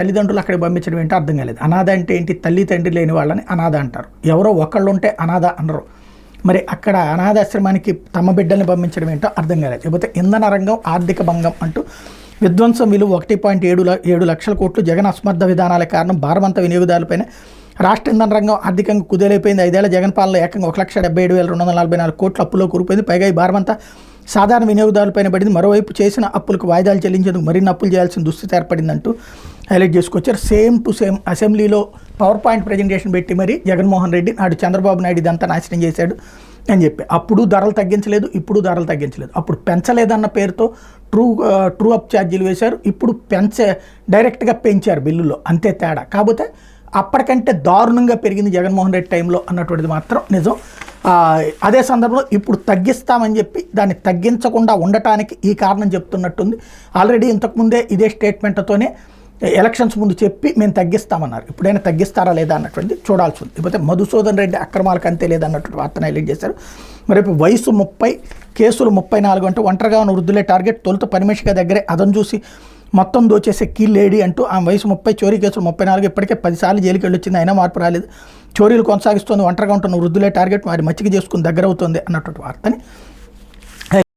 తల్లిదండ్రులు అక్కడికి పంపించడం ఏంటో అర్థం కాలేదు. అనాథ అంటే ఏంటి? తల్లి తండ్రి లేని వాళ్ళని అనాథ అంటారు. ఎవరో ఒకళ్ళు ఉంటే అనాథ అనరు. మరి అక్కడ అనాథాశ్రమానికి తమ బిడ్డల్ని పంపించడం ఏంటో అర్థం కాలేదు. లేకపోతే ఇంధన రంగం ఆర్థిక భంగం అంటూ విధ్వంసం విలువ 1.7 లక్షల కోట్లు, జగన్ అసమర్థ విధానాల కారణం భారమంత వినియోగదారులపైన, రాష్ట్ర ఇంధన రంగం ఆర్థికంగా కుదేలైపోయింది. 5 ఏళ్ల జగన్ పాలన ఏకంగా 1,77,244 కోట్ల అప్పులో కూరుకుపోయింది. పైగా ఈ భారమంతా సాధారణ వినియోగదారులపైన పడింది. మరోవైపు చేసిన అప్పులకు వాయిదాలు చెల్లించేందుకు మరిన్ని అప్పులు చేయాల్సిన దుస్థితి ఏర్పడిందంటూ హైలైట్ చేసుకొచ్చారు. సేమ్ టు సేమ్ అసెంబ్లీలో పవర్ పాయింట్ ప్రజెంటేషన్ పెట్టి మరి జగన్మోహన్ రెడ్డి నాడు చంద్రబాబు నాయుడు ఇదంతా నాశనం చేశాడు అని చెప్పి అప్పుడు ధరలు తగ్గించలేదు, ఇప్పుడు ధరలు తగ్గించలేదు. అప్పుడు పెంచలేదన్న పేరుతో ట్రూ అప్ ఛార్జీలు వేశారు, ఇప్పుడు డైరెక్ట్గా పెంచారు బిల్లులో, అంతే తేడా. కాకపోతే అప్పటికంటే దారుణంగా పెరిగింది జగన్మోహన్ రెడ్డి టైంలో అన్నటువంటిది మాత్రం నిజం. అదే సందర్భంలో ఇప్పుడు తగ్గిస్తామని చెప్పి దాన్ని తగ్గించకుండా ఉండటానికి ఈ కారణం చెప్తున్నట్టుంది. ఆల్రెడీ ఇంతకుముందే ఇదే స్టేట్మెంట్తోనే ఎలక్షన్స్ ముందు చెప్పి మేము తగ్గిస్తామన్నారు. ఇప్పుడైనా తగ్గిస్తారా లేదా అన్నటువంటి చూడాల్సి ఉంది. లేకపోతే మధుసూదన్ రెడ్డి అక్రమాలకు అంతే లేదన్నటువంటి వార్తను హైలైట్ చేశారు. మరి వయసు 30, కేసులు 34 అంటూ ఒంటరిగా ఉన్న వృద్ధులే టార్గెట్. తొలుత పరమేశ్వర దగ్గరే అదను చూసి మొత్తం దోచేసే కీ లేడీ అంటూ ఆమె వయసు 30, చోరీ కేసులు 34, ఇప్పటికే 10 సార్లు జైలుకి వెళ్ళొచ్చింది, అయినా మార్పు రాలేదు. చోరీలు కొనసాగిస్తుంది, ఒంటరిగా ఉంటున్న వృద్ధులే టార్గెట్, వారి మచ్చిక చేసుకుని దగ్గర అవుతుంది అన్నటువంటి వార్తని